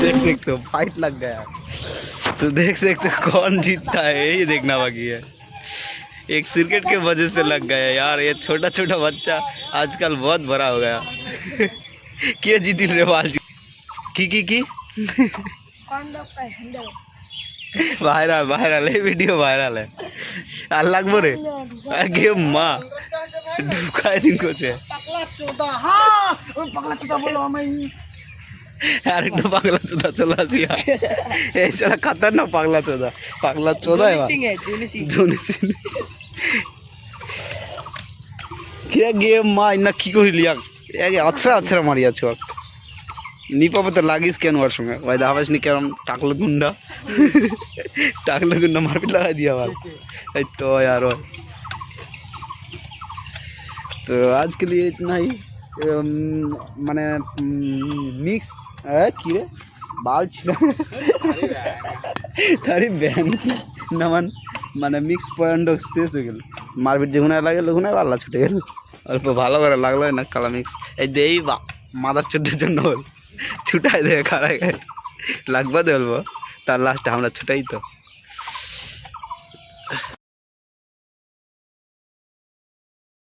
देख सकते हो फाइट लग गया। तो देख सकते हो कौन जीतता है, यही देखना बाकी है। एक क्रिकेट के वजह से लग गया यार, ये छोटा छोटा बच्चा आजकल बहुत बड़ा हो गया। के जीती रे बाल की वायरल वायरल है, वीडियो वायरल है। আর লাগবো রে আগে মা ঢুকায় দিন কোচে পাগলা চোদা। হ্যাঁ ওই পাগলা চোদা বলো আমি আর একটা পাগলা চোদা চলে আসি। এই সালা খতরনাক পাগলা চোদা है সিং है জনি সিং কে গেম মা ইনা কি করিলিয়া এগে আছরা মারিয়া ছোক নিপাবে তো লাগিস কেন ওর সঙ্গে ওই দাবাস নি কেরম টাকলো গুন্ডা মারপিট লাগাই দিয়া আবার এই তো यार तो आज के लिए इतना ही। माने मिक्स की रे बाल छिड़ा तारी बैन नमन माने मिक्स पॉइंट শেষ হয়ে গেল। মারপিট যেগুনে লাগে লোগুনে আল্লাহ ছুটে গেল। অল্প ভালো করে লাগলো না কালা মিক্স এই দেই বা মাদার চোদ্দের জন্য ছুটাই দেয় খারাই লাগবা দে বলবো তার লাস্টে আমরা ছুটাই তো।